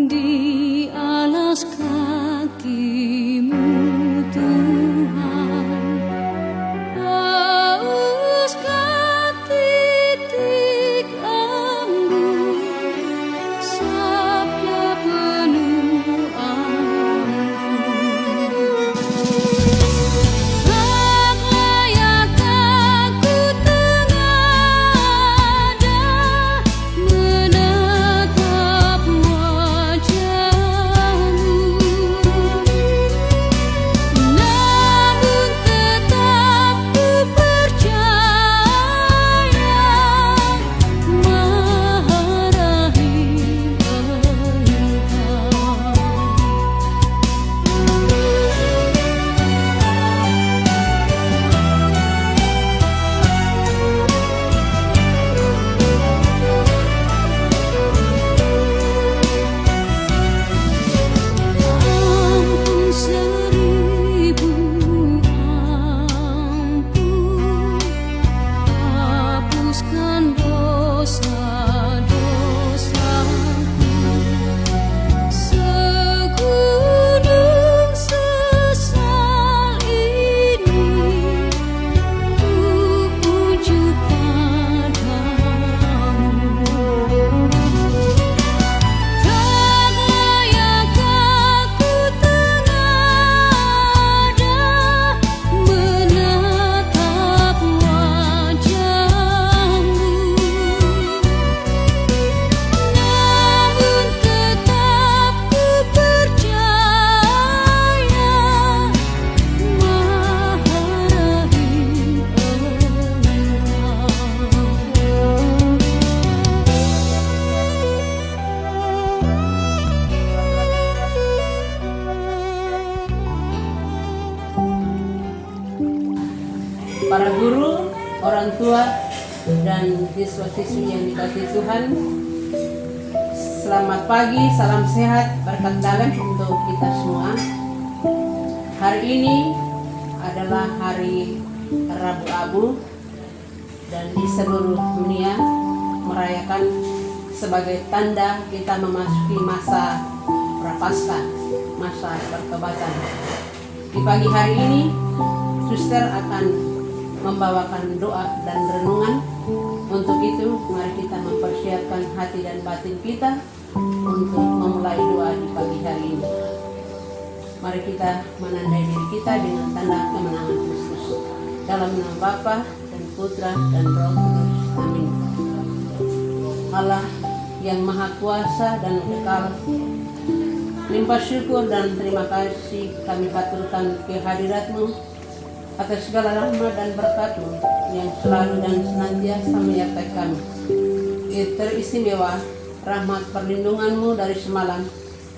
Di alas kakimu Tuhan, hauskan titik embun sabda penuh ampun. Tak layak aku tengada menatap wajahmu, namun tetap ku percaya Maha Rahim Ampun seribu ampun, hapuskan dosa-dosaku, segunung sesal ini ku ujuk padamu. Tak layak aku tengada menatap wajahmu, namun tetap ku percaya Maha Rahim Para guru, orang tua, dan siswa-siswi yang dikasihi Tuhan, selamat pagi, salam sehat, berkat dalam untuk kita semua. Hari ini adalah hari Rabu Abu, dan di seluruh dunia merayakan sebagai tanda kita memasuki masa Prapaskah, masa pertobatan. Di pagi hari ini, suster akan membawakan doa dan renungan. Untuk itu, mari kita mempersiapkan hati dan batin kita untuk memulai doa di pagi hari ini. Mari kita menandai diri kita dengan tanda kemenangan Kristus. Dalam nama Bapa dan Putra dan Roh Kudus. Amin. Allah yang Maha Kuasa dan kekal, limpah syukur dan terima kasih kami haturkan kehadirat-Mu atas segala rahmat dan berkat-Mu yang selalu dan senantiasa menyertai kami. Teristimewa rahmat perlindungan-Mu dari semalam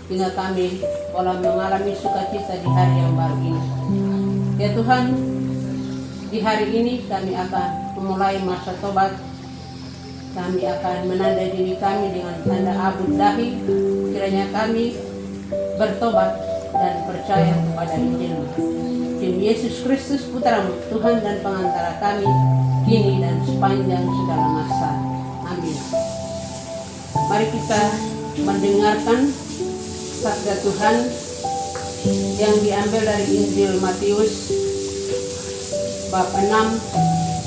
hingga kami boleh mengalami sukacita di hari yang baru ini. Ya Tuhan, di hari ini kami akan memulai masa tobat. Kami akan menandai diri kami dengan tanda Abu Dahi. Kiranya kami bertobat dan percaya kepada Injil-Mu. Demi Yesus Kristus Putra-Mu, Tuhan dan pengantara kami, kini dan sepanjang segala masa. Amin. Mari kita mendengarkan sabda Tuhan yang diambil dari Injil Matius bab 6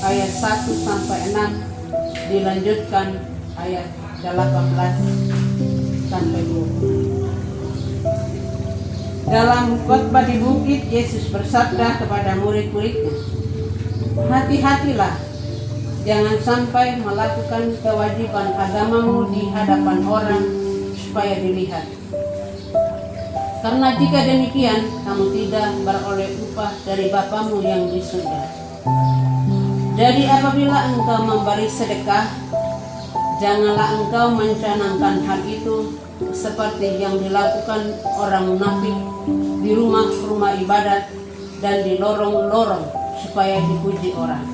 ayat 1 sampai 6, dilanjutkan ayat 18 sampai 20. Dalam khotbah di bukit, Yesus bersabda kepada murid-muridnya, "Hati-hatilah, jangan sampai melakukan kewajiban agamamu di hadapan orang supaya dilihat. Karena jika demikian, kamu tidak beroleh upah dari Bapamu yang di surga. Jadi apabila engkau memberi sedekah, janganlah engkau mencanangkan hal itu seperti yang dilakukan orang munafik di rumah-rumah ibadat dan di lorong-lorong supaya dipuji orang.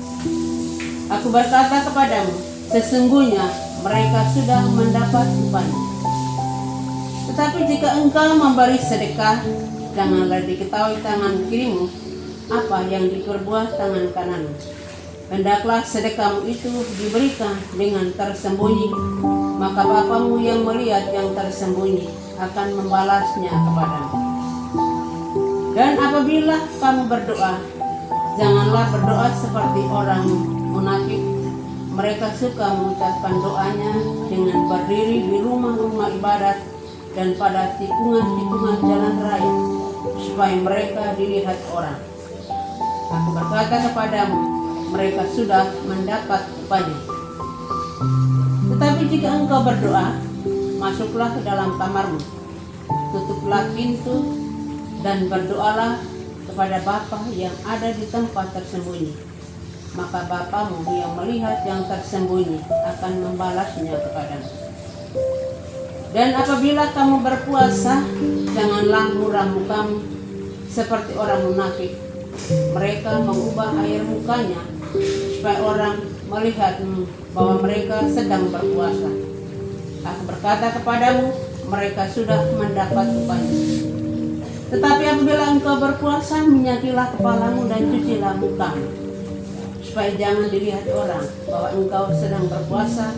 Aku berkata kepadamu, sesungguhnya mereka sudah mendapat upahnya. Tetapi jika engkau memberi sedekah, janganlah diketahui tangan kirimu apa yang diperbuat tangan kananmu. Hendaklah sedekahmu itu diberikan dengan tersembunyi, maka Bapamu yang melihat yang tersembunyi akan membalasnya kepadamu. Dan apabila kamu berdoa, janganlah berdoa seperti orang munafik. Mereka suka mengucapkan doanya dengan berdiri di rumah-rumah ibadat dan pada tikungan-tikungan jalan raya, supaya mereka dilihat orang. Aku berkata kepadamu, mereka sudah mendapat upahnya. Tetapi jika engkau berdoa, masuklah ke dalam kamarmu, tutuplah pintu, dan berdoalah kepada Bapa yang ada di tempat tersembunyi. Maka Bapamu yang melihat yang tersembunyi akan membalasnya kepadamu. Dan apabila kamu berpuasa, janganlah muram mukamu seperti orang munafik. Mereka mengubah air mukanya supaya orang melihat bahwa mereka sedang berpuasa. Aku berkata kepadamu, mereka sudah mendapat upahnya. Tetapi apabila engkau berpuasa, minyakilah kepalamu dan cucilah mukamu, supaya jangan dilihat orang bahwa engkau sedang berpuasa,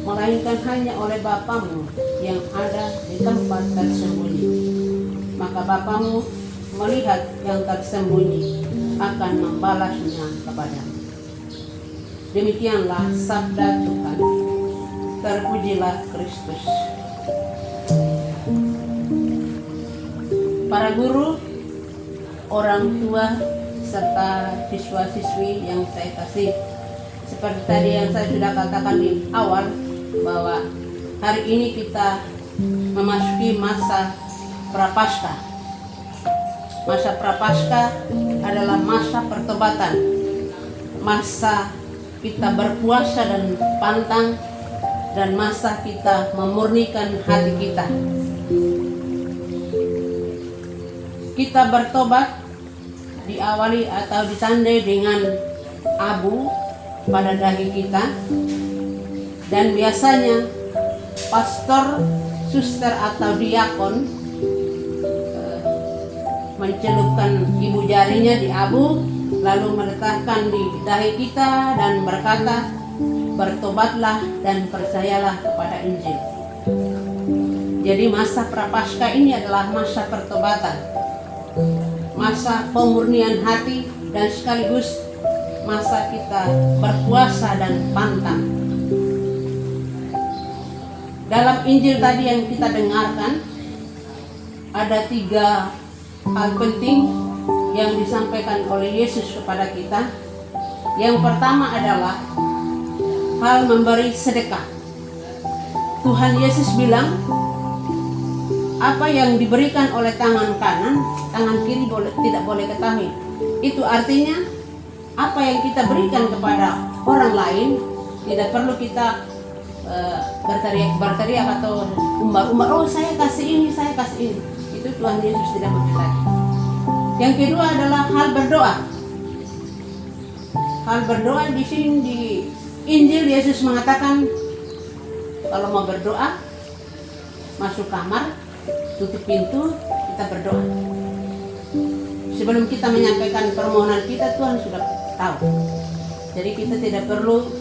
melainkan hanya oleh Bapamu yang ada di tempat tersembunyi. Maka Bapamu melihat yang tersembunyi akan membalasnya kepadamu. Demikianlah sabda Tuhan. Terpujilah Kristus. Para guru, orang tua, serta siswa-siswi yang saya kasih, seperti tadi yang saya sudah katakan di awal, bahwa hari ini kita memasuki masa Prapaskah. Masa Prapaskah adalah masa pertobatan, masa kita berpuasa dan pantang, dan masa kita memurnikan hati kita. Kita bertobat diawali atau ditandai dengan abu pada dahi kita, dan biasanya pastor, suster atau diakon mencelupkan ibu jarinya di abu, lalu meletakkan di dahi kita dan berkata, bertobatlah dan percayalah kepada Injil. Jadi masa Prapaskah ini adalah masa pertobatan, masa pemurnian hati, dan sekaligus masa kita berpuasa dan pantang. Dalam Injil tadi yang kita dengarkan, ada 3 hal penting yang disampaikan oleh Yesus kepada kita. Yang pertama adalah hal memberi sedekah. Tuhan Yesus bilang, apa yang diberikan oleh tangan kanan, tangan kiri tidak boleh ketahui. Itu artinya apa yang kita berikan kepada orang lain, tidak perlu kita berteriak atau umbar-umbar, oh saya kasih ini, saya kasih ini. Itu Tuhan Yesus tidak menghendaki. Yang kedua adalah hal berdoa. Hal berdoa di sini di Injil Yesus mengatakan, kalau mau berdoa, masuk kamar, tutup pintu, kita berdoa. Sebelum kita menyampaikan permohonan kita, Tuhan sudah tahu. Jadi kita tidak perlu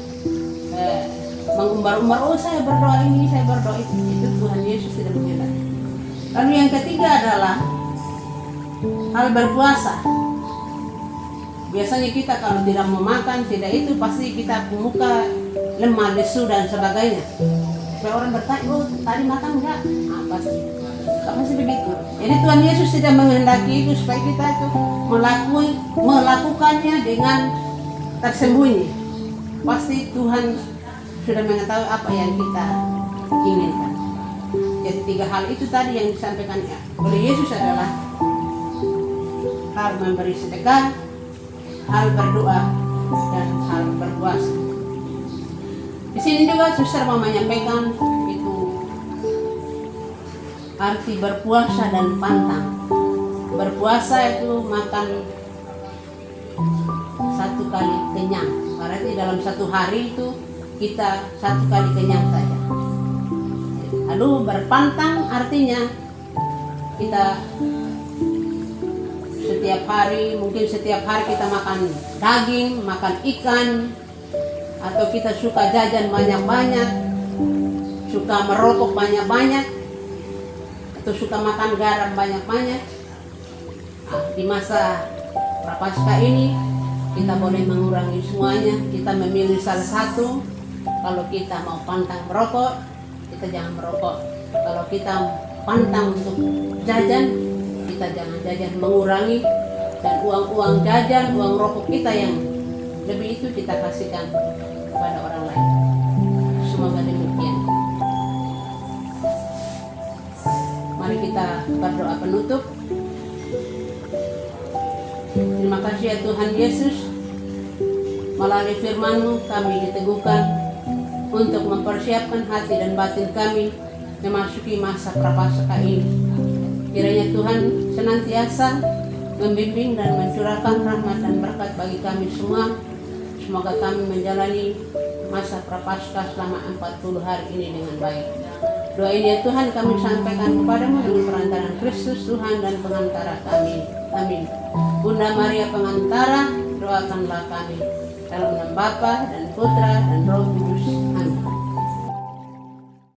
mengumbar-umbar, oh saya berdoa ini, saya berdoa itu. Itu Tuhan Yesus tidak menghendaki. Lalu yang ketiga adalah hal berpuasa. Biasanya kita kalau tidak mau makan, tidak itu, pasti kita muka lemah, lesu dan sebagainya. Supaya orang bertanya, oh tadi makan enggak? Nah, pasti begitu. Jadi Tuhan Yesus tidak menghendaki itu supaya kita itu melakukannya dengan tersembunyi. Pasti Tuhan sudah mengetahui apa yang kita inginkan. Jadi 3 hal itu tadi yang disampaikan oleh Yesus adalah hal memberi sedekah, hal berdoa, dan hal berpuasa. Di sini juga suster mau menyampaikan itu arti berpuasa dan pantang. Berpuasa itu makan 1 kali kenyang. Berarti dalam 1 hari itu kita 1 kali kenyang saja. Lalu berpantang artinya kita mungkin setiap hari kita makan daging, makan ikan, atau kita suka jajan banyak-banyak, suka merokok banyak-banyak atau suka makan garam banyak-banyak, di masa Prapaskah ini kita boleh mengurangi semuanya. Kita memilih salah satu. Kalau kita mau pantang merokok, kita jangan merokok. Kalau kita pantang untuk jajan, kita jangan jajan, mengurangi. Dan uang jajan, uang rokok kita yang lebih itu kita kasihkan kepada orang lain. Semoga demikian. Mari kita berdoa penutup. Terima kasih ya Tuhan Yesus, melalui firman-Mu kami diteguhkan untuk mempersiapkan hati dan batin kami memasuki masa Prapaskah ini. Kiranya Tuhan senantiasa membimbing dan mencurahkan rahmat dan berkat bagi kami semua. Semoga kami menjalani masa Prapaskah selama 40 hari ini dengan baik. Doa ini ya Tuhan kami sampaikan kepadamu dengan perantaraan Kristus Tuhan dan pengantara kami. Amin. Bunda Maria pengantara, doakanlah kami. Dalam nama Bapa dan Putra dan Roh Kudus.